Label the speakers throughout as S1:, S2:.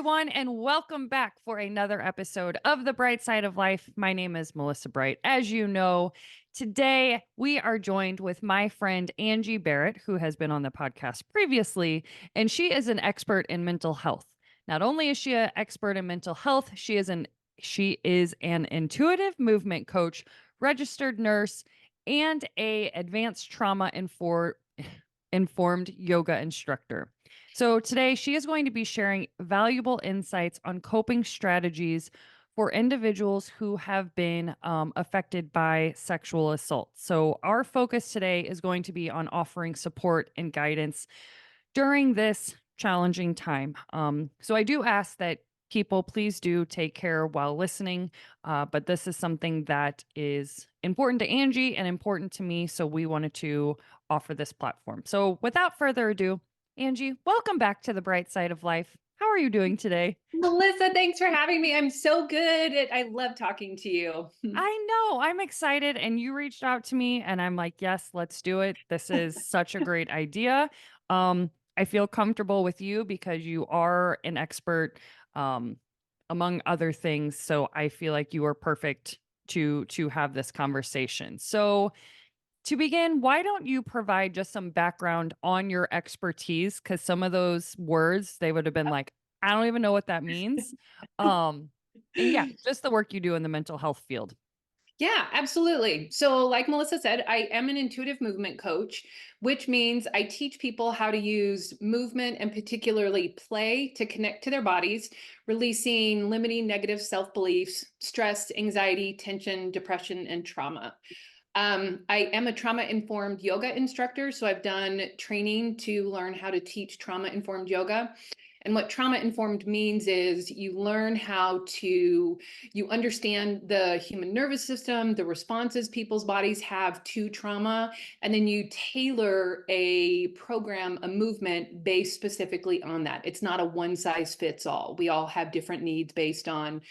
S1: everyone, and welcome back for another episode of The Bright Side of Life. My name is Melissa Bright. As you know, today we are joined with my friend Angie Berrett, who has been on the podcast previously, and she is an expert in mental health. Not only is she an expert in mental health, she is an intuitive movement coach, registered nurse, and a advanced trauma informed yoga instructor. So today she is going to be sharing valuable insights on coping strategies for individuals who have been affected by sexual assault. So our focus today is going to be on offering support and guidance during this challenging time. So I do ask that people please do take care while listening, but this is something that is important to Angie and important to me. So we wanted to offer this platform. So without further ado, Angie, welcome back to the Bright Side of Life. How are you doing today?
S2: Melissa, thanks for having me. I'm so good. I love talking to you.
S1: I know, I'm excited. And you reached out to me, and I'm like, yes, let's do it. This is such a great idea. I feel comfortable with you because you are an expert, um, among other things. So I feel like you are perfect to have this conversation. So to begin, why don't you provide just some background on your expertise? Because some of those words, they would have been like, I don't even know what that means. Um, and yeah, just the work you do in the mental health field.
S2: Yeah, absolutely. So, like Melissa said, I am an intuitive movement coach, which means I teach people how to use movement and particularly play to connect to their bodies, releasing limiting negative self beliefs, stress, anxiety, tension, depression, and trauma. I am a trauma informed yoga instructor. So I've done training to learn how to teach trauma informed yoga. And what trauma informed means is you learn you understand the human nervous system, the responses people's bodies have to trauma, and then you tailor a program, a movement based specifically on that. It's not a one size fits all. We all have different needs based on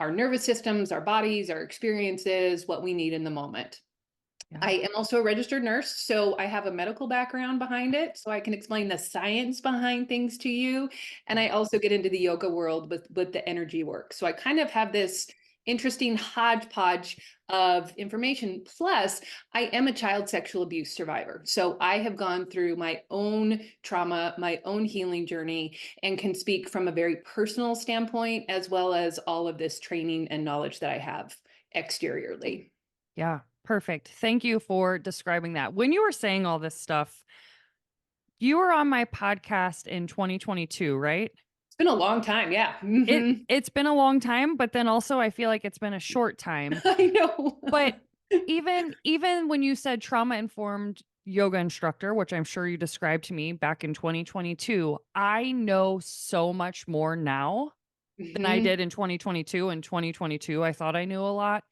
S2: our nervous systems, our bodies, our experiences, what we need in the moment.
S1: Yeah.
S2: I am also a registered nurse, so I have a medical background behind it, so I can explain the science behind things to you. And I also get into the yoga world with the energy work. So I kind of have this interesting hodgepodge of information. Plus, I am a child sexual abuse survivor. So I have gone through my own trauma, my own healing journey, and can speak from a very personal standpoint, as well as all of this training and knowledge that I have exteriorly.
S1: Yeah. Perfect. Thank you for describing that. When you were saying all this stuff, you were on my podcast in 2022, right?
S2: It's been a long time, yeah.
S1: It's been a long time, but then also I feel like it's been a short time.
S2: I know.
S1: But even when you said trauma informed yoga instructor, which I'm sure you described to me back in 2022, I know so much more now than I
S2: Mhm.
S1: did in 2022. In 2022, I thought I knew a lot.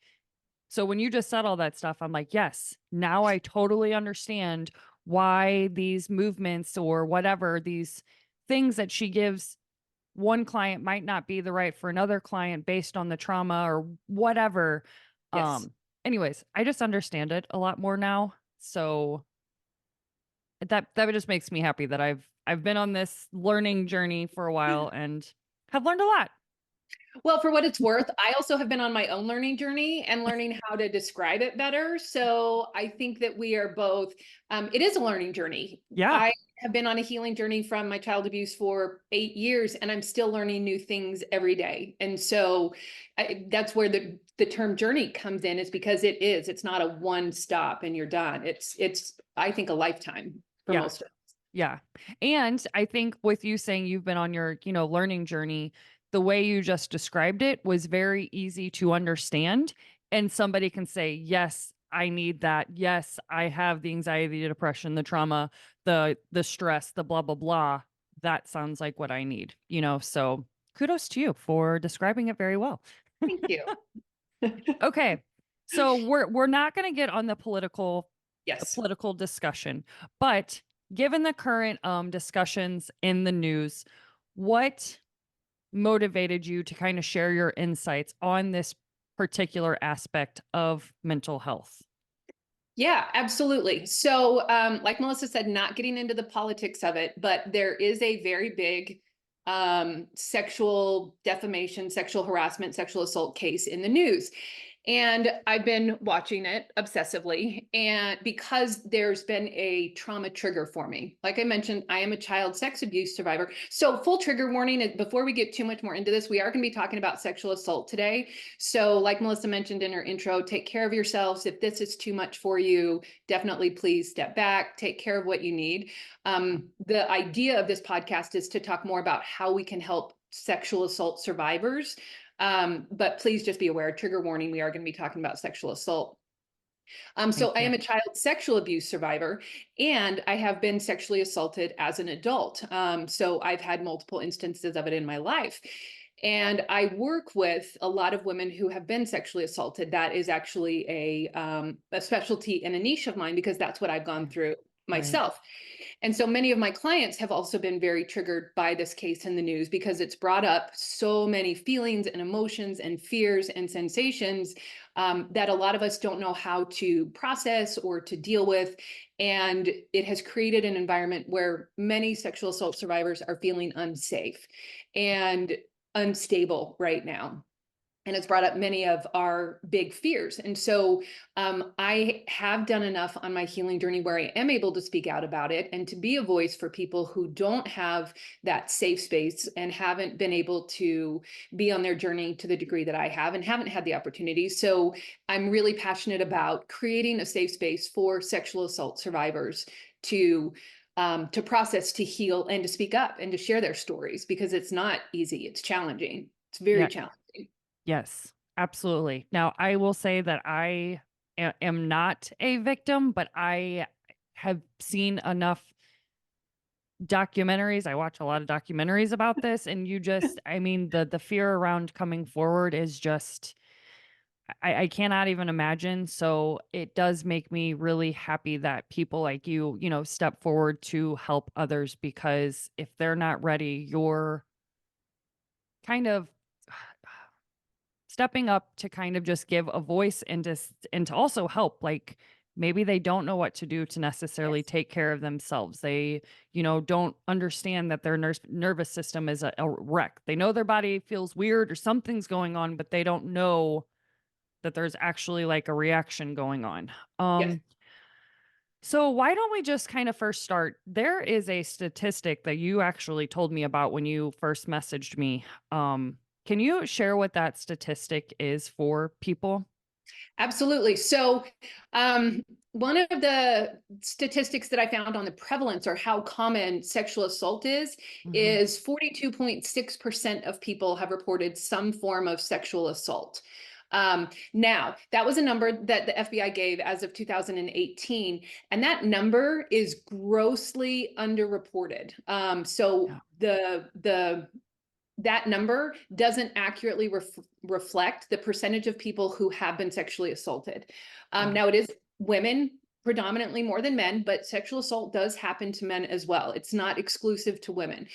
S1: So when you just said all that stuff, I'm like, yes, now I totally understand why these movements or whatever, these things that she gives one client might not be the right for another client based on the trauma or whatever.
S2: Yes.
S1: Um, anyways, I just understand it a lot more now. So that just makes me happy that I've been on this learning journey for a while and have learned a lot.
S2: Well, for what it's worth, I also have been on my own learning journey and learning how to describe it better. So I think that we are both, it is a learning journey.
S1: Yeah.
S2: I have been on a healing journey from my child abuse for 8 years, and I'm still learning new things every day. And so that's where the term journey comes in, is because it's not a one stop and you're done. It's, I think, a lifetime for
S1: Yeah.
S2: most of us.
S1: Yeah. And I think with you saying you've been on your, learning journey, the way you just described it was very easy to understand. And somebody can say, yes, I need that. Yes, I have the anxiety, the depression, the trauma, the stress, the blah, blah, blah. That sounds like what I need, so kudos to you for describing it very well.
S2: Thank you.
S1: Okay. So we're not going to get on the
S2: Yes.
S1: political discussion, but given the current discussions in the news, what motivated you to kind of share your insights on this particular aspect of mental health?
S2: Yeah, absolutely. So, like Melissa said, not getting into the politics of it, but there is a very big sexual defamation, sexual harassment, sexual assault case in the news. And I've been watching it obsessively. And because there's been a trauma trigger for me, like I mentioned, I am a child sex abuse survivor. So, full trigger warning before we get too much more into this, we are going to be talking about sexual assault today. So, like Melissa mentioned in her intro, take care of yourselves. If this is too much for you, definitely please step back, take care of what you need. The idea of this podcast is to talk more about how we can help sexual assault survivors. But please just be aware, trigger warning, we are going to be talking about sexual assault. So
S1: Thank
S2: I
S1: you.
S2: am a child sexual abuse survivor, and I have been sexually assaulted as an adult. So I've had multiple instances of it in my life. And I work with a lot of women who have been sexually assaulted. That is actually a specialty and a niche of mine because that's what I've gone through
S1: Right.
S2: myself. And so many of my clients have also been very triggered by this case in the news because it's brought up so many feelings and emotions and fears and sensations that a lot of us don't know how to process or to deal with. And it has created an environment where many sexual assault survivors are feeling unsafe and unstable right now. And it's brought up many of our big fears. And so I have done enough on my healing journey where I am able to speak out about it and to be a voice for people who don't have that safe space and haven't been able to be on their journey to the degree that I have and haven't had the opportunity. So I'm really passionate about creating a safe space for sexual assault survivors to process, to heal, and to speak up and to share their stories because it's not easy. It's challenging. It's very
S1: Yeah.
S2: challenging.
S1: Yes, absolutely. Now, I will say that am not a victim, but I have seen enough documentaries. I watch a lot of documentaries about this, and I mean, the fear around coming forward is just I cannot even imagine. So it does make me really happy that people like you know, step forward to help others because if they're not ready, you're kind of stepping up to kind of just give a voice and to also help. Like maybe they don't know what to do to necessarily
S2: Yes.
S1: take care of themselves. They, you know, don't understand that their nervous system is a wreck. They know their body feels weird or something's going on, but they don't know that there's actually like a reaction going on.
S2: Yes.
S1: So why don't we just kind of first start? There is a statistic that you actually told me about when you first messaged me. Can you share what that statistic is for people?
S2: Absolutely. So, one of the statistics that I found on the prevalence or how common sexual assault
S1: Mhm.
S2: is 42.6% of people have reported some form of sexual assault. Now, that was a number that the FBI gave as of 2018, and that number is grossly underreported. So
S1: Yeah.
S2: the that number doesn't accurately reflect the percentage of people who have been sexually assaulted.
S1: Yeah.
S2: Now, it is women predominantly more than men, but sexual assault does happen to men as well. It's not exclusive to women.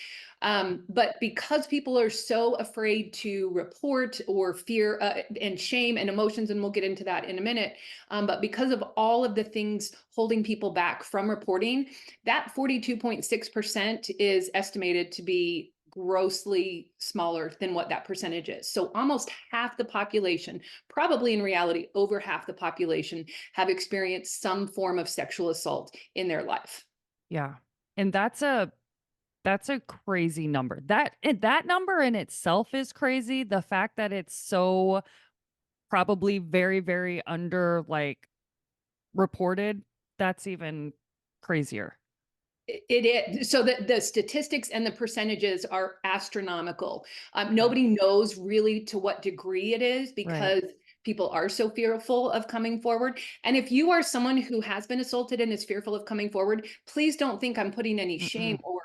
S2: But because people are so afraid to report or fear and shame and emotions, and we'll get into that in a minute, but because of all of the things holding people back from reporting, that 42.6% is estimated to be grossly smaller than what that percentage is. So almost half the population, probably in reality, over half the population have experienced some form of sexual assault in their life.
S1: Yeah. And that's a crazy number. That number in itself is crazy. The fact that it's so probably very, very under like reported, that's even crazier.
S2: It is. So the statistics and the percentages are astronomical.
S1: Yeah.
S2: Nobody knows really to what degree it is
S1: Right.
S2: because people are so fearful of coming forward. And if you are someone who has been assaulted and is fearful of coming forward, please don't think I'm putting any shame
S1: Mm-mm.
S2: or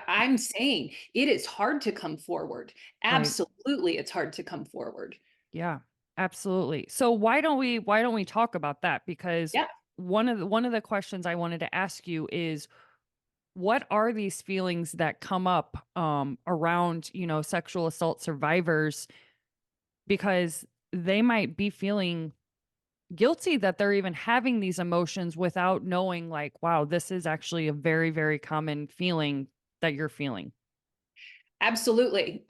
S2: I'm saying it is hard to come forward.
S1: Right.
S2: Absolutely, it's hard to come forward.
S1: Yeah, absolutely. So why don't we talk about that? Because
S2: Yeah.
S1: one of the questions I wanted to ask you is what are these feelings that come up around, you know, sexual assault survivors because they might be feeling guilty that they're even having these emotions without knowing like wow, this is actually a very very common feeling that you're feeling.
S2: Absolutely.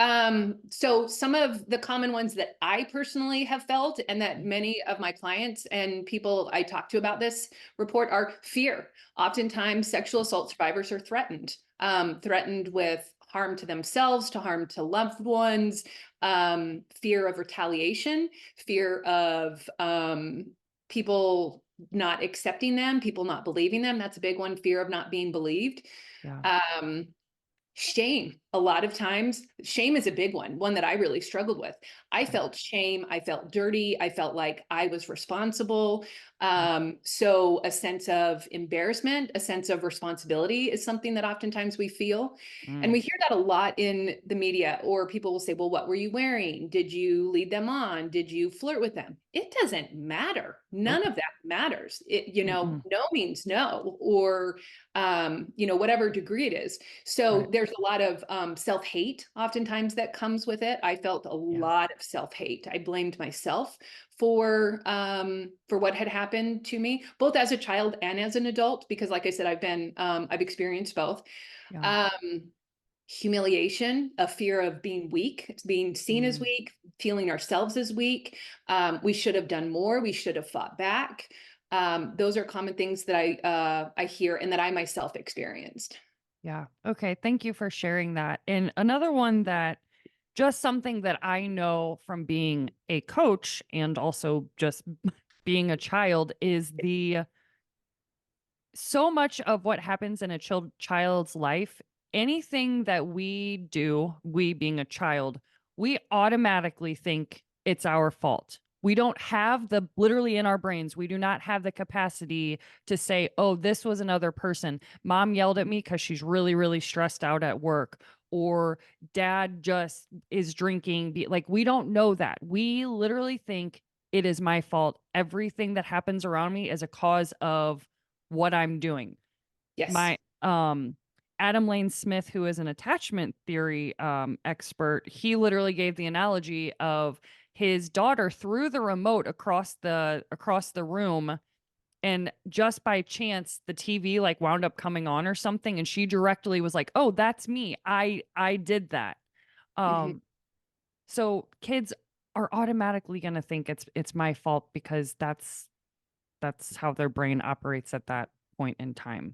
S2: So some of the common ones that I personally have felt, and that many of my clients and people I talk to about this report, are fear. Oftentimes, sexual assault survivors are threatened with harm to themselves, to harm to loved ones, fear of retaliation, fear of people not accepting them, people not believing them. That's a big one. Fear of not being believed.
S1: Yeah.
S2: Um, Shame. A lot of times, shame is a big one that I really struggled with. I
S1: Okay.
S2: felt shame. I felt dirty. I felt like I was responsible.
S1: Mm,
S2: So a sense of embarrassment, a sense of responsibility is something that oftentimes we feel. And
S1: mm,
S2: we hear that a lot in the media, or people will say, well, what were you wearing? Did you lead them on? Did you flirt with them? It doesn't matter. None
S1: nope.
S2: of that matters.
S1: Mm-mm.
S2: No means no, or, whatever degree it is.
S1: Right.
S2: So there's a lot of self-hate oftentimes that comes with it. I felt a
S1: Yeah.
S2: lot of self-hate. I blamed myself for what had happened to me, both as a child and as an adult, because like I said, I've experienced both.
S1: Yeah.
S2: Um, Humiliation, a fear of being weak, being seen as
S1: Mm.
S2: weak, feeling ourselves as weak. We should have done more. We should have fought back. Those are common things that I hear and that I myself experienced.
S1: Yeah. Okay. Thank you for sharing that. And another one that just something that I know from being a coach and also just being a child is the so much of what happens in a child's life, anything that we do, we being a child, we automatically think it's our fault. We don't have the literally in our brains, we do not have the capacity to say, oh, this was another person. Mom yelled at me because she's really, really stressed out at work, or dad just is drinking. Like, we don't know that. We literally think it is my fault. Everything that happens around me is a cause of what I'm doing.
S2: Yes.
S1: My Adam Lane Smith, who is an attachment theory expert, he literally gave the analogy of his daughter threw the remote across the room, and just by chance the TV like wound up coming on or something, and she directly was like, "Oh, that's me. I did that."
S2: Mhm.
S1: Um so kids are automatically going to think it's my fault because that's how their brain operates at that point in time.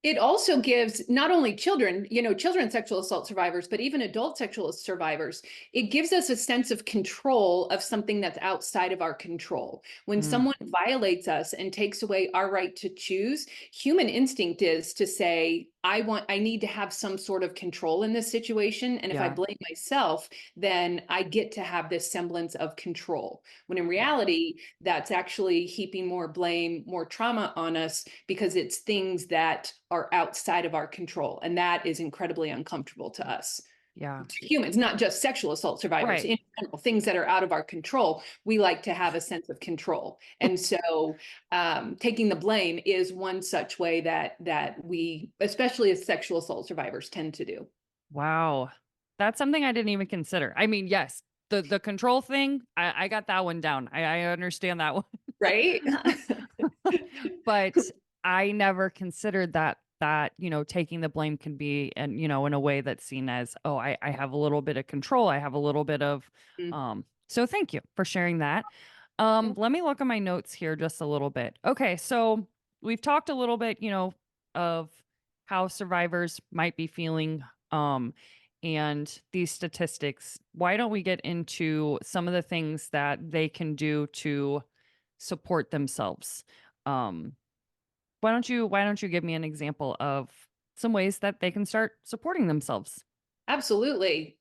S2: It also gives not only children, children sexual assault survivors, but even adult sexual survivors, it gives us a sense of control of something that's outside of our control. When
S1: Mm,
S2: someone violates us and takes away our right to choose, human instinct is to say, I need to have some sort of control in this situation. And if I
S1: yeah,
S2: blame myself, then I get to have this semblance of control. When in
S1: yeah,
S2: reality, that's actually heaping more blame, more trauma on us, because it's things that are outside of our control. And that is incredibly uncomfortable to us,
S1: yeah.
S2: to humans, not just sexual assault survivors.
S1: Right.
S2: In general, things that are out of our control, we like to have a sense of control. And so taking the blame is one such way that we, especially as sexual assault survivors, tend to do.
S1: Wow. That's something I didn't even consider. I mean, yes, the control thing, I got that one down. I understand that one.
S2: Right?
S1: But I never considered that taking the blame can be and in a way that's seen as, oh, I have a little bit of control. I have a little bit of so thank you for sharing that.
S2: Yeah.
S1: Let me look at my notes here just a little bit. Okay, so we've talked a little bit, of how survivors might be feeling and these statistics. Why don't we get into some of the things that they can do to support themselves? Um, why don't you give me an example of some ways that they can start supporting themselves?
S2: Absolutely.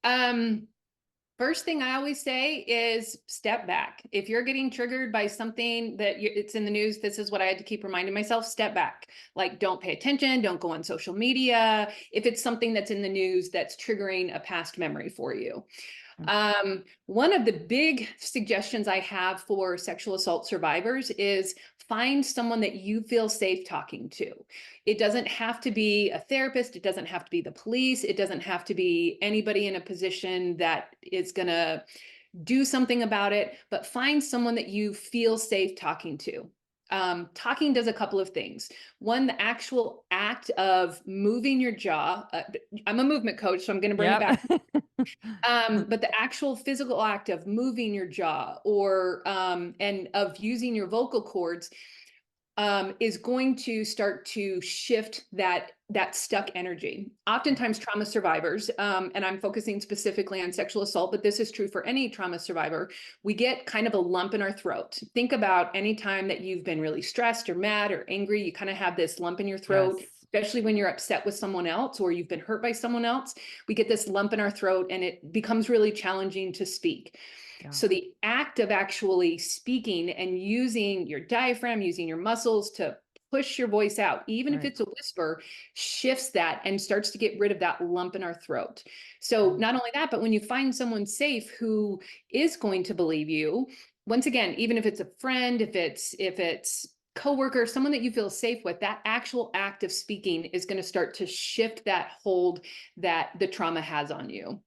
S2: First thing I always say is step back. If you're getting triggered by something it's in the news, this is what I had to keep reminding myself: step back. Like, don't pay attention, don't go on social media. If it's something that's in the news that's triggering a past memory for you.
S1: Mm,
S2: One of the big suggestions I have for sexual assault survivors is find someone that you feel safe talking to. It doesn't have to be a therapist. It doesn't have to be the police. It doesn't have to be anybody in a position that is going to do something about it, but find someone that you feel safe talking to. Talking does a couple of things. One, the actual act of moving your jaw. I'm a movement coach, so I'm going to bring it
S1: Yep.
S2: back. But the actual physical act of moving your jaw or and of using your vocal cords is going to start to shift that stuck energy. Oftentimes, trauma survivors, and I'm focusing specifically on sexual assault, but this is true for any trauma survivor. We get kind of a lump in our throat. Think about any time that you've been really stressed or mad or angry, you kind of have this lump in your throat.
S1: Yes.
S2: Especially when you're upset with someone else or you've been hurt by someone else, we get this lump in our throat and it becomes really challenging to speak.
S1: Yeah.
S2: So the act of actually speaking and using your diaphragm, using your muscles to push your voice out, even if
S1: Right.
S2: it's a whisper, shifts that and starts to get rid of that lump in our throat. So not only that, but when you find someone safe who is going to believe you, once again, even if it's a friend, if it's coworker, someone that you feel safe with, that actual act of speaking is going to start to shift that hold that the trauma has on you.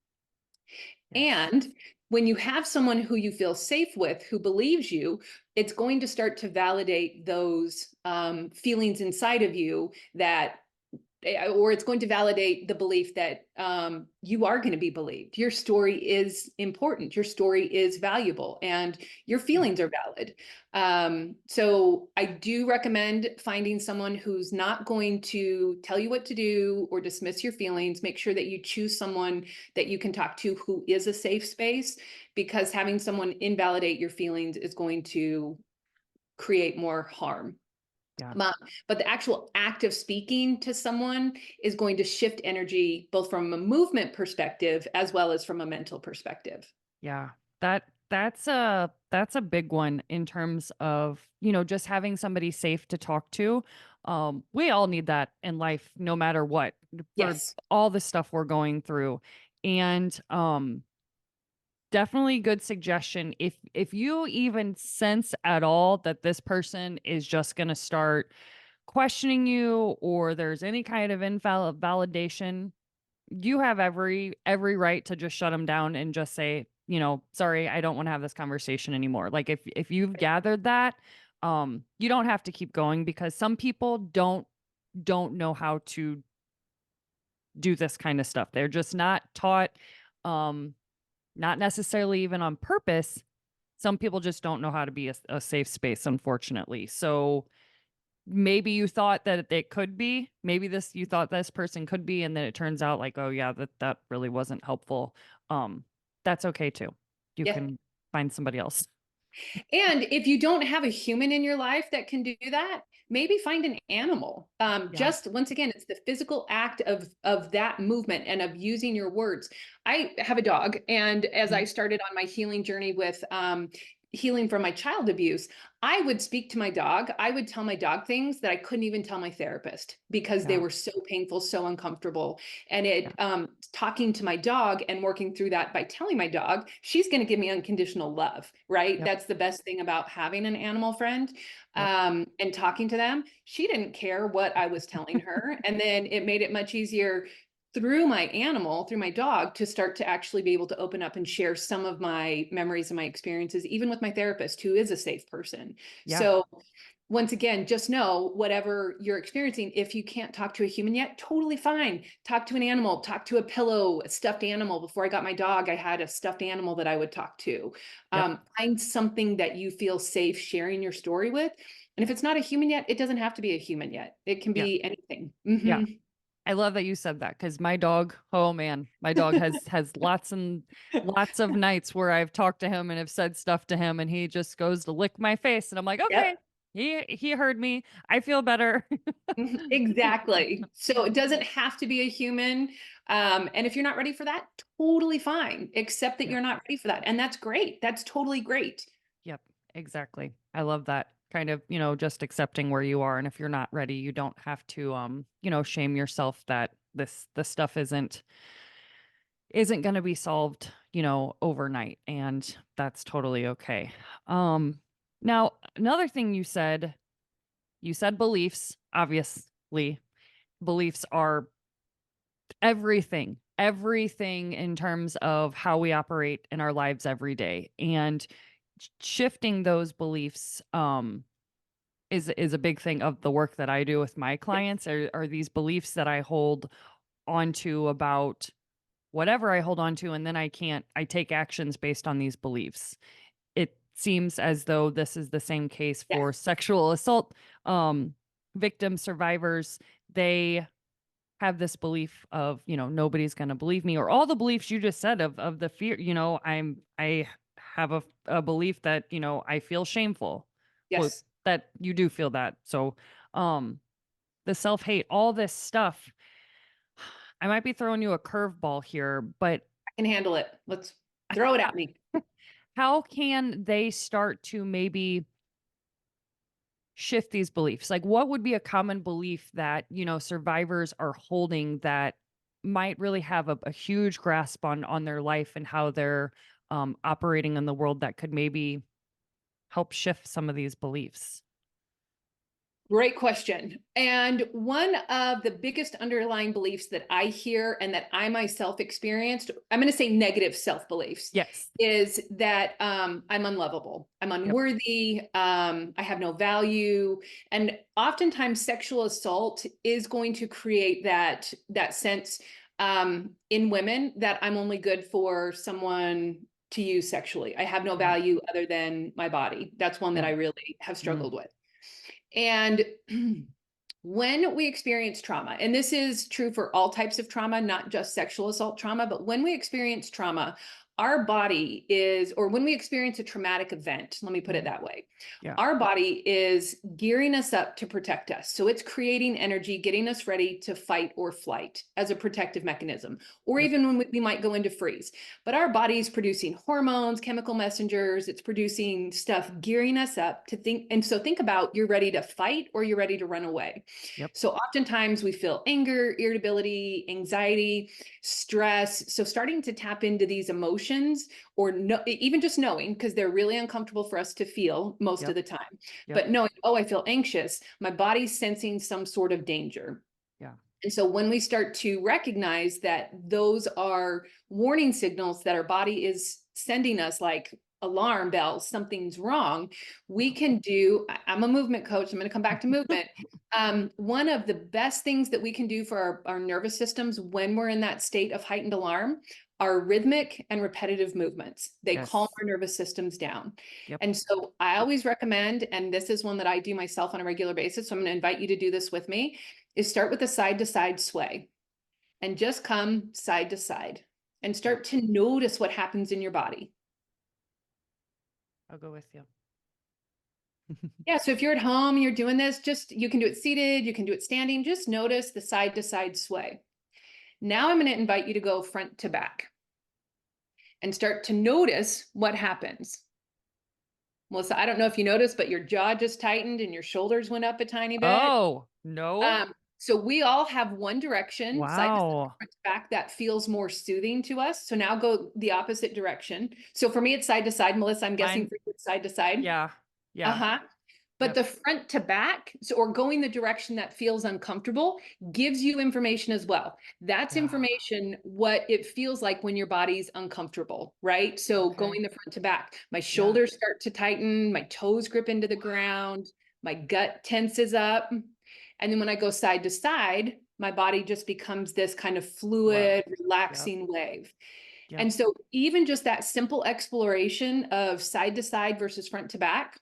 S1: Yes.
S2: And when you have someone who you feel safe with, who believes you, it's going to start to validate those feelings inside of you that, or it's going to validate the belief that you are going to be believed. Your story is important. Your story is valuable, and your
S1: Yeah.
S2: feelings are valid. So I do recommend finding someone who's not going to tell you what to do or dismiss your feelings. Make sure that you choose someone that you can talk to who is a safe space, because having someone invalidate your feelings is going to create more harm.
S1: Yeah.
S2: But the actual act of speaking to someone is going to shift energy both from a movement perspective as well as from a mental perspective.
S1: Yeah. That's a big one in terms of, just having somebody safe to talk to. We all need that in life no matter what, for
S2: Yes.
S1: all the stuff we're going through. And definitely good suggestion. If you even sense at all that this person is just going to start questioning you, or there's any kind of invalidation, you have every right to just shut them down and just say, sorry, I don't want to have this conversation anymore. Like, if you've gathered that, you don't have to keep going, because some people don't know how to do this kind of stuff. They're just not taught, um not necessarily even on purpose. Some people just don't know how to be a safe space, unfortunately. So maybe you thought that it could be, maybe you thought this person could be, and then it turns out like, oh yeah, that really wasn't helpful. Um, that's okay too. You
S2: Yeah.
S1: can find somebody else.
S2: And if you don't have a human in your life that can do that, maybe find an animal.
S1: Yeah.
S2: Just once again, it's the physical act of that movement and of using your words. I have a dog, and as I
S1: Mhm.
S2: started on my healing journey with healing from my child abuse, I would speak to my dog. I would tell my dog things that I couldn't even tell my therapist because they
S1: Yeah.
S2: were so painful, so uncomfortable. And
S1: Yeah.
S2: talking to my dog and working through that by telling my dog, she's going to give me unconditional love, right?
S1: Yep.
S2: That's the best thing about having an animal friend.
S1: Yep.
S2: And talking to them, she didn't care what I was telling her. And then it made it much easier through my animal, through my dog, to start to actually be able to open up and share some of my memories and my experiences, even with my therapist, who is a safe person.
S1: Yeah.
S2: So once again, just know whatever you're experiencing, if you can't talk to a human yet, totally fine. Talk to an animal, talk to a pillow, a stuffed animal. Before I got my dog, I had a stuffed animal that I would talk to.
S1: Yep.
S2: Find something that you feel safe sharing your story with. And if it's not a human yet, it doesn't have to be a human yet. It can
S1: Yeah.
S2: be anything.
S1: Yeah. I love that you said that, because my dog, oh man, my dog has lots and lots of nights where I've talked to him and have said stuff to him, and he just goes to lick my face, and I'm like, okay,
S2: Yep.
S1: he heard me. I feel better.
S2: Exactly. So it doesn't have to be a human. And if you're not ready for that, totally fine. Accept that
S1: Yep.
S2: you're not ready for that. And that's great. That's totally great.
S1: Yep. Exactly. I love that kind of, just accepting where you are, and if you're not ready, you don't have to shame yourself that this stuff isn't going to be solved, overnight, and that's totally okay. Um Now, another thing you said beliefs, obviously. Beliefs are everything in terms of how we operate in our lives every day, and shifting those beliefs, is a big thing of the work that I do with my clients are these beliefs that I hold onto about whatever I hold on to, and then I take actions based on these beliefs. It seems as though this is the same case for
S2: Yes.
S1: sexual assault victims, survivors. They have this belief of, nobody's going to believe me, or all the beliefs you just said of the fear, I have a belief that, I feel shameful. Well,
S2: Yes.
S1: that you do feel that. So, um, the self-hate, all this stuff, I might be throwing you a curveball here, but
S2: I can handle it. Let's throw it
S1: how,
S2: at me.
S1: how can they start to maybe shift these beliefs? Like, what would be a common belief that, survivors are holding that might really have a huge grasp on their life and how they're operating in the world that could maybe help shift some of these beliefs?
S2: Great question. And one of the biggest underlying beliefs that I hear and that I myself experienced, I'm going to say negative self beliefs,
S1: Yes.
S2: is that I'm unlovable, I'm
S1: Yep.
S2: unworthy, I have no value. And oftentimes sexual assault is going to create that sense in women that I'm only good for someone to use sexually. I have no
S1: Yep.
S2: value other than my body. That's one that I
S1: Yep.
S2: really have
S1: Mm.
S2: struggled with. And when we experience trauma, and this is true for all types of trauma, not just sexual assault trauma, but when we experience trauma, our body is, or when we experience a traumatic event, let me put it
S1: Mm.
S2: that way,
S1: Yeah.
S2: our body is gearing us up to protect us. So it's creating energy, getting us ready to fight or flight as a protective mechanism, or
S1: Yep.
S2: even when we might go into freeze. But our body is producing hormones, chemical messengers, it's producing stuff gearing us up to think. And so think about, you're ready to fight or you're ready to run away.
S1: Yep.
S2: So oftentimes we feel anger, irritability, anxiety, stress. So starting to tap into these emotions, or no, even just knowing, because they're really uncomfortable for us to feel most of
S1: Yep.
S2: the time,
S1: Yep.
S2: but knowing, oh, I feel anxious, my body's sensing some sort of danger.
S1: Yeah.
S2: And so when we start to recognize that those are warning signals that our body is sending us, like alarm bells, something's wrong, we can do, I'm a movement coach, I'm going to come back to movement. One of the best things that we can do for our nervous systems when we're in that state of heightened alarm are rhythmic and repetitive movements. They calm
S1: Yes.
S2: our nervous systems down.
S1: Yep.
S2: And so I always recommend, and this is one that I do myself on a regular basis, so I'm going to invite you to do this with me, is start with a side to side sway and just come side to side and
S1: Yep.
S2: start to notice what happens in your body.
S1: I'll go with you.
S2: Yeah. So if you're at home, you're doing this, just, you can do it seated, you can do it standing, just notice the side to side sway. Now I'm going to invite you to go front to back and start to notice what happens. Melissa, I don't know if you noticed, but your jaw just tightened and your shoulders went up a tiny bit.
S1: Oh, no.
S2: So we all have one direction, side to side,
S1: Wow.
S2: front to back, that feels more soothing to us. So now go the opposite direction. So for me, it's side to side. Melissa, I'm guessing
S1: Mine.
S2: for you, it's side to side.
S1: Yeah. Yeah.
S2: Uh-huh. But
S1: Yep.
S2: the front to back, so, or going the direction that feels uncomfortable, gives you information as well. That's
S1: Yeah.
S2: information, what it feels like when your body's uncomfortable, right? So
S1: Okay.
S2: going the front to back, my
S1: Yeah.
S2: shoulders start to tighten, my toes grip into the ground, my gut tenses up. And then when I go side to side, my body just becomes this kind of
S1: Wow.
S2: fluid,
S1: Yep.
S2: relaxing wave.
S1: Yep.
S2: And so even just that simple exploration of side to side versus front to back,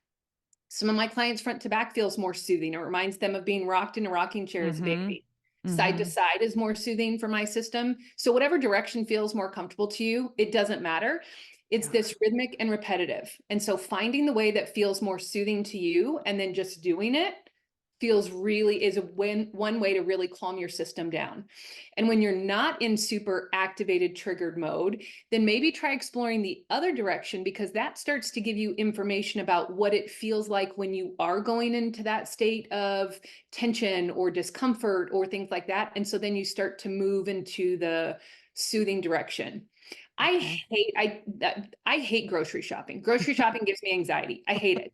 S2: some of my clients front to back feels more soothing. It reminds them of being rocked in a rocking chair as a
S1: Mm-hmm.
S2: baby. Side to
S1: Mm-hmm.
S2: side is more soothing for my system. So whatever direction feels more comfortable to you, it doesn't matter. It's
S1: Yeah.
S2: this rhythmic and repetitive. And so finding the way that feels more soothing to you and then just doing it feels really is one way to really calm your system down. And when you're not in super activated, triggered mode, then maybe try exploring the other direction, because that starts to give you information about what it feels like when you are going into that state of tension or discomfort or things like that. And so then you start to move into the soothing direction.
S1: Okay.
S2: I hate grocery shopping. Grocery shopping gives me anxiety. I hate it.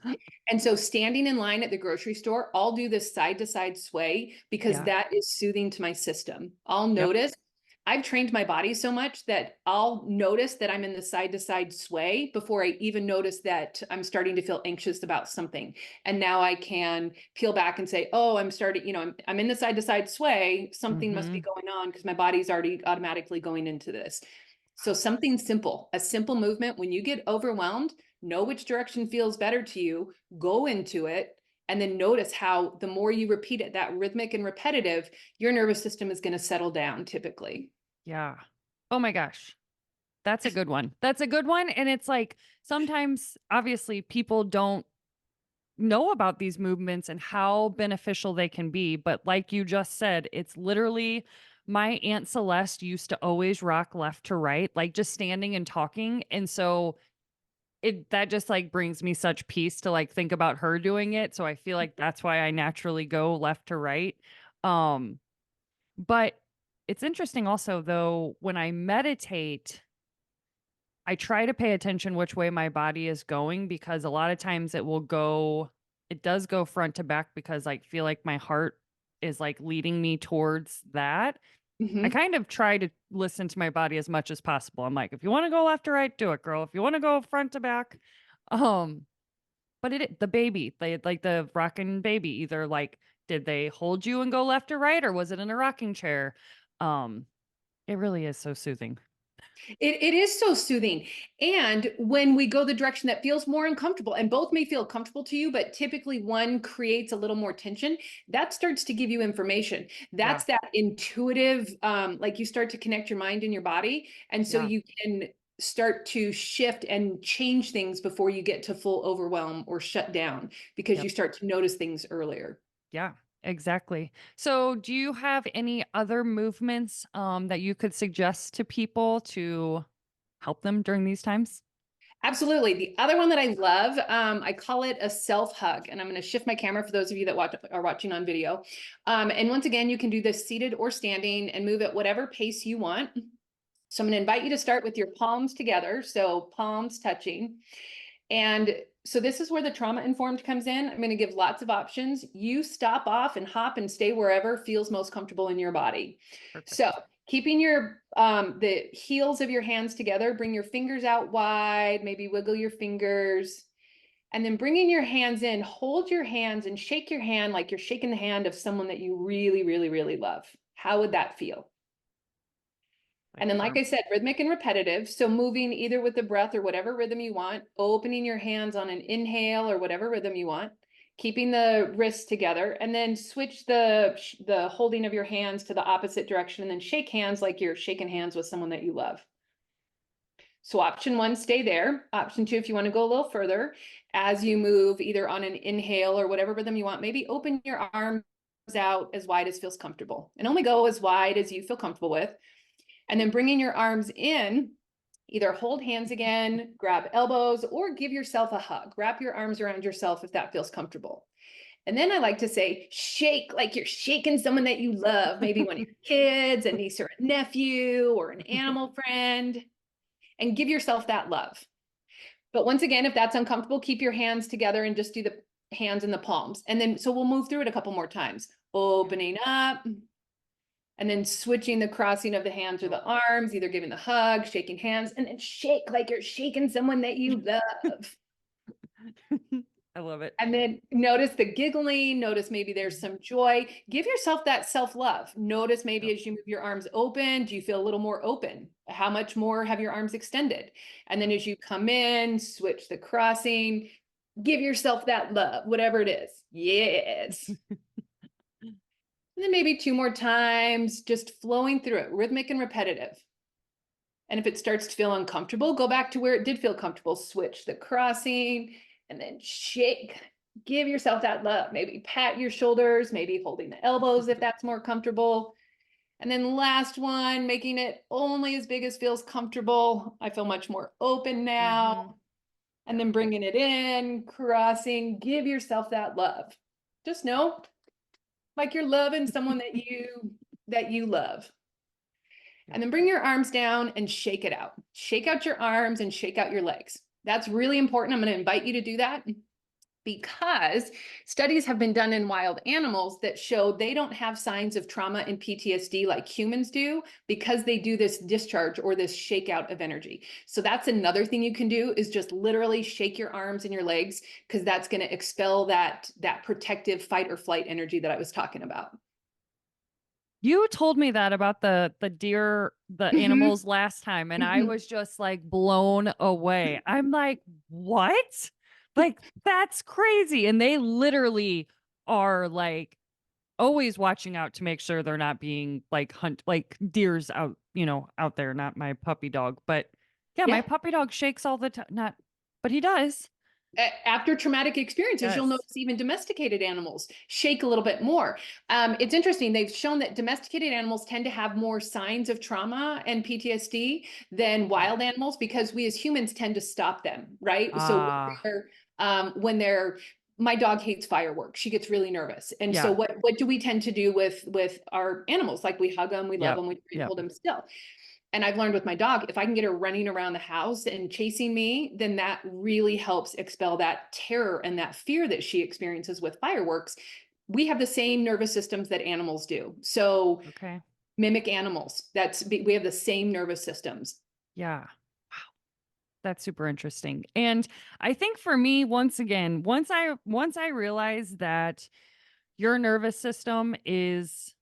S2: And so standing in line at the grocery store, I'll do this side to side sway because
S1: Yeah.
S2: that is soothing to my system. I'll
S1: Yep.
S2: notice I've trained my body so much that I'll notice that I'm in the side to side sway before I even notice that I'm starting to feel anxious about something. And now I can peel back and say, oh, I'm starting, I'm in the side to side sway. Something must be
S1: Mm-hmm.
S2: going on because my body's already automatically going into this. So something simple, a simple movement. When you get overwhelmed, know which direction feels better to you, go into it, and then notice how the more you repeat it, that rhythmic and repetitive, your nervous system is going to settle down typically.
S1: Yeah. Oh my gosh. That's a good one. That's a good one. And it's like sometimes, obviously, people don't know about these movements and how beneficial they can be. But like you just said, it's literally my Aunt Celeste used to always rock left to right, like just standing and talking. And so that just like brings me such peace to like think about her doing it. So I feel like that's why I naturally go left to right. Um, but it's interesting also though, when I meditate, I try to pay attention which way my body is going because a lot of times it does go front to back because I feel like my heart is like leading me towards that. I
S2: Mhm.
S1: kind of try to listen to my body as much as possible. I'm like, if you want to go left or right, do it, girl. If you want to go front to back, um, but the baby, they like the rocking baby, either like did they hold you and go left or right, or was it in a rocking chair? Um, it really is so soothing.
S2: It is so soothing. And when we go the direction that feels more uncomfortable, and both may feel comfortable to you, but typically one creates a little more tension, that starts to give you information.
S1: Yeah,
S2: That's that intuitive, like you start to connect your mind and your body. And so
S1: yeah,
S2: you can start to shift and change things before you get to full overwhelm or shut down because
S1: yep.
S2: you start to notice things earlier.
S1: Yeah, exactly. So, do you have any other movements that you could suggest to people to help them during these times?
S2: Absolutely. The other one that I love, I call it a self hug. And I'm going to shift my camera for those of you that are watching on video. And once again, you can do this seated or standing and move at whatever pace you want. So I'm going to invite you to start with your palms together. So palms touching. And so this is where the trauma informed comes in. I'm going to give lots of options. You stop off and hop and stay wherever feels most comfortable in your body. So
S1: Perfect.
S2: keeping your the heels of your hands together, bring your fingers out wide, maybe wiggle your fingers, and then bringing your hands in, hold your hands and shake your hand like you're shaking the hand of someone that you really, really, really love. How would that feel?
S1: Like
S2: And then, like
S1: warm.
S2: I said, rhythmic and repetitive. So moving either with the breath or whatever rhythm you want, opening your hands on an inhale or whatever rhythm you want, keeping the wrists together, and then switch the holding of your hands to the opposite direction, and then shake hands like you're shaking hands with someone that you love. So option one, stay there. Option two, if you want to go a little further, as you move either on an inhale or whatever rhythm you want, maybe open your arms out as wide as feels comfortable, and only go as wide as you feel comfortable with. And then bringing your arms in, either hold hands again, grab elbows, or give yourself a hug. Wrap your arms around yourself if that feels comfortable. And then I like to say, shake like you're shaking someone that you love, maybe one of your kids, a niece or a nephew, or an animal friend, and give yourself that love. But once again, if that's uncomfortable, keep your hands together and just do the hands in the palms. And then, so we'll move through it a couple more times.
S1: Yeah.
S2: Opening up, and then switching the crossing of the hands or the arms, either giving the hug, shaking hands, and then shake like you're shaking someone that you love.
S1: I love it.
S2: And then notice the giggling, notice maybe there's some joy. Give yourself that self-love. Notice maybe
S1: Yep.
S2: as you move your arms open, do you feel a little more open? How much more have your arms extended? And then as you come in, switch the crossing, give yourself that love, whatever it is. Yes. And then maybe two more times, just flowing through it, rhythmic and repetitive. And if it starts to feel uncomfortable, go back to where it did feel comfortable, switch the crossing, and then shake. Give yourself that love. Maybe pat your shoulders, maybe holding the elbows if that's more comfortable. And then last one, making it only as big as feels comfortable. I feel much more open
S1: Mm-hmm.
S2: now. And
S1: Yep.
S2: then bringing it in, crossing, give yourself that love. Just know like you're loving someone that you love.
S1: Yep.
S2: And then bring your arms down and shake it out. Shake out your arms and shake out your legs. That's really important. I'm going to invite you to do that. because studies have been done in wild animals that show they don't have signs of trauma and PTSD like humans do because they do this discharge or this shakeout of energy. So that's another thing you can do is just literally shake your arms and your legs because that's going to expel that protective fight or flight energy that I was talking about.
S1: You told me that about the deer, the
S2: Mhm,
S1: animals last time, and I
S2: mhm.
S1: was just like blown away. I'm like, "What?" Like, that's crazy. And they literally are like always watching out to make sure they're not being like like deers out, out there, not my puppy dog. But yeah, my
S2: Yeah.
S1: puppy dog shakes all the time. Not, but he does.
S2: After traumatic experiences, you'll
S1: Yes.
S2: notice even domesticated animals shake a little bit more. It's interesting. They've shown that domesticated animals tend to have more signs of trauma and PTSD than
S1: Mm.
S2: wild animals because we as humans tend to stop them, right? So
S1: Ah,
S2: when they're my dog hates fireworks. She gets really nervous. And so
S1: yeah.
S2: what do we tend to do with our animals? Like we hug them, we love
S1: Yep.
S2: them, we try and
S1: Yep.
S2: hold them still. And I've learned with my dog, if I can get her running around the house and chasing me, then that really helps expel that terror and that fear that she experiences with fireworks. We have the same nervous systems that animals do. So
S1: Okay.
S2: mimic animals. We have the same nervous systems.
S1: Yeah. That's super interesting. And I think for me, once again, once I realized that your nervous system is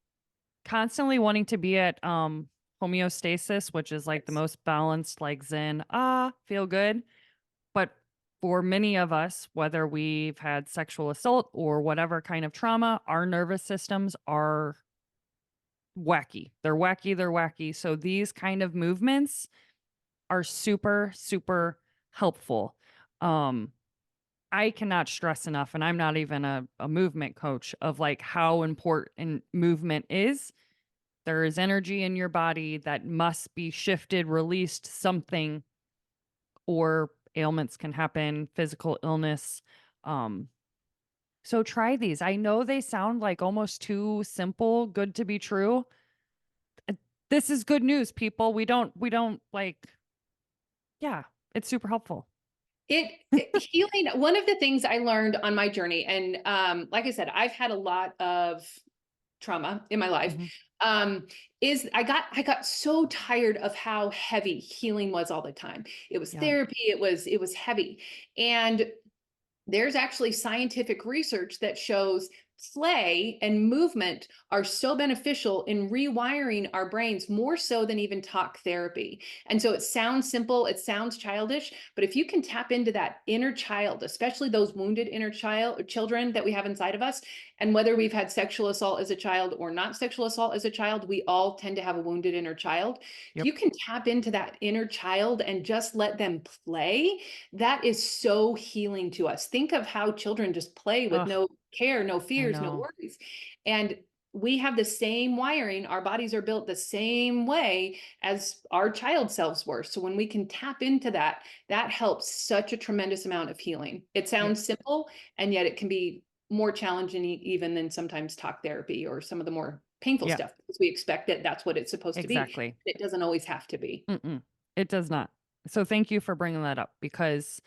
S1: constantly wanting to be at homeostasis, which is like the
S2: Yes.
S1: most balanced, like zen, feel good. But for many of us, whether we've had sexual assault or whatever kind of trauma, our nervous systems are wacky. They're wacky, they're wacky. So these kind of movements are super, super helpful. Um, I cannot stress enough, and I'm not even a movement coach, of like how important movement is. There is energy in your body that must be shifted, released, something, or ailments can happen, physical illness. Um, so try these. I know they sound like almost too simple, good to be true. Uh, This is good news, people. We don't like, yeah, it's super helpful.
S2: Healing, one of the things I learned on my journey, and like I said, I've had a lot of trauma in my life,
S1: Mhm.
S2: um, is I got so tired of how heavy healing was all the time. It was
S1: Yeah.
S2: therapy, it was heavy. And there's actually scientific research that shows play and movement are so beneficial in rewiring our brains more so than even talk therapy. And so it sounds simple, it sounds childish, but if you can tap into that inner child, especially those wounded inner children that we have inside of us, and whether we've had sexual assault as a child or not sexual assault as a child, we all tend to have a wounded inner child. If
S1: Yep.
S2: you can tap into that inner child and just let them play, that is so healing to us. Think of how children just play with
S1: Ugh,
S2: no care, no
S1: I
S2: fears, no
S1: know.
S2: worries. And we have the same wiring. Our bodies are built the same way as our child selves were. So when we can tap into that, that helps such a tremendous amount of healing. It
S1: Yep.
S2: sounds simple, and yet it can be more challenging even than sometimes talk therapy or some of the more painful
S1: Yeah,
S2: stuff because we expect that that's what it's supposed to be.
S1: exactly.
S2: It doesn't always have to be.
S1: Mm-mm. It does not. So thank you for bringing that up because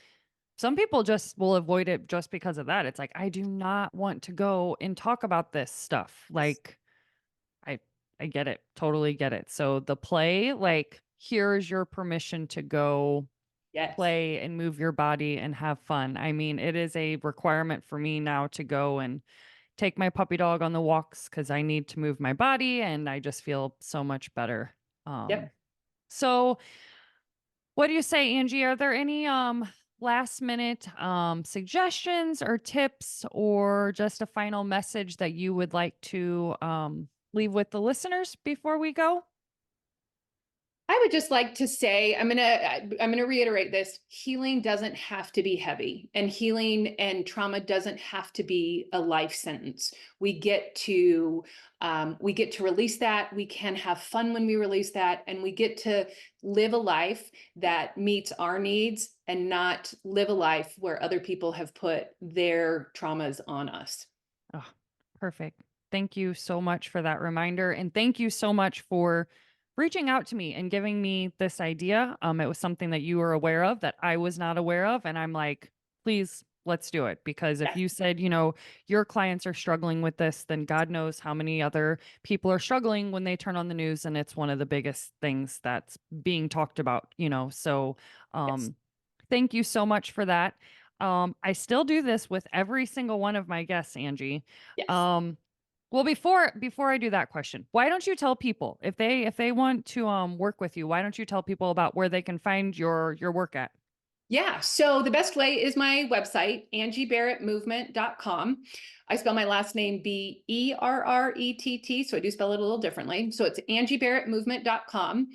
S1: some people just will avoid it just because of that. It's like, I do not want to go and talk about this stuff. Like, I I get it. Totally get it. So the play, like, here's your permission to go
S2: Yes.
S1: play and move your body and have fun. I mean, it is a requirement for me now to go and take my puppy dog on the walks because I need to move my body and I just feel so much better.
S2: Yep.
S1: So what do you say, Angie? Are there any last minute suggestions or tips or just a final message that you would like to leave with the listeners before we go?
S2: I would just like to say, I'm gonna reiterate this. Healing doesn't have to be heavy, and healing and trauma doesn't have to be a life sentence. We get to release that. We can have fun when we release that, and we get to live a life that meets our needs and not live a life where other people have put their traumas on us.
S1: Oh, perfect. Thank you so much for that reminder. And thank you so much for reaching out to me and giving me this idea. It was something that you were aware of that I was not aware of. And I'm like, please let's do it. Because if
S2: Yes.
S1: you said, your clients are struggling with this, then God knows how many other people are struggling when they turn on the news and it's one of the biggest things that's being talked about. So,
S2: Yes.
S1: thank you so much for that. I still do this with every single one of my guests, Angie.
S2: Yes.
S1: Um, well, before I do that question, why don't you tell people if they want to work with you, why don't you tell people about where they can find your work at?
S2: Yeah. So the best way is my website, angieberrettmovement.com. I spell my last name Berrett. So I do spell it a little differently. So it's angieberrettmovement.com.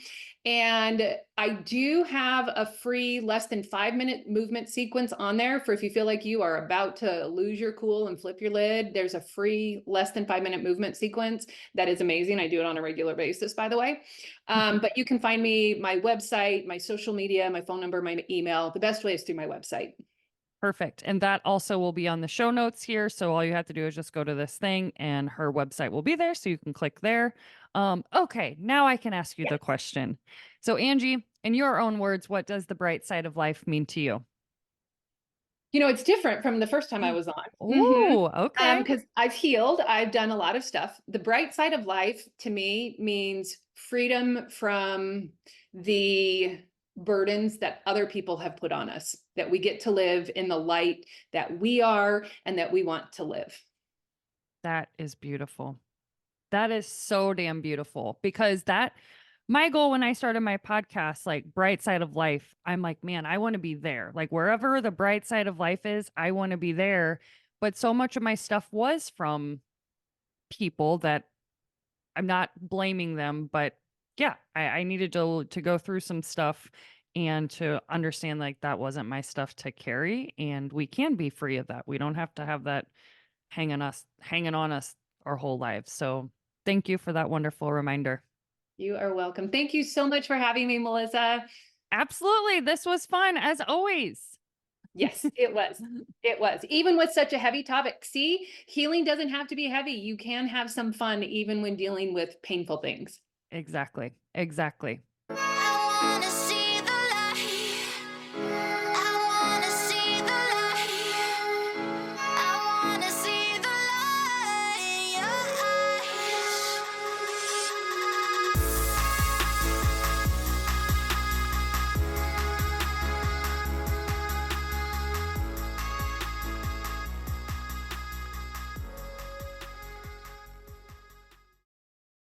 S2: And I do have a free less than 5 minute movement sequence on there for if you feel like you are about to lose your cool and flip your lid. There's a free less than 5 minute movement sequence that is amazing. I do it on a regular basis, by the way. But you can find me, my website, my social media, my phone number, my email. The best way is through my website.
S1: Perfect. And that also will be on the show notes here. So all you have to do is just go to this thing and her website will be there. So you can click there. Okay, now I can ask you
S2: Yeah.
S1: the question. So, Angie, in your own words, what does the bright side of life mean to you?
S2: It's different from the first time I was on.
S1: Oh, okay.
S2: Because I've healed, I've done a lot of stuff. The bright side of life to me means freedom from the burdens that other people have put on us, that we get to live in the light that we are and that we want to live.
S1: That is beautiful. That is so damn beautiful because my goal when I started my podcast, like bright side of life, I'm like, man, I want to be there. Like wherever the bright side of life is, I want to be there. But so much of my stuff was from people that I'm not blaming them, but yeah, I needed to go through some stuff and to understand like that wasn't my stuff to carry. And we can be free of that. We don't have to have that hanging on us our whole lives. So thank you for that wonderful reminder.
S2: You are welcome. Thank you so much for having me, Melissa.
S1: Absolutely. This was fun as always.
S2: Yes, it was. It was. Even with such a heavy topic. See, healing doesn't have to be heavy. You can have some fun even when dealing with painful things.
S1: Exactly. Exactly.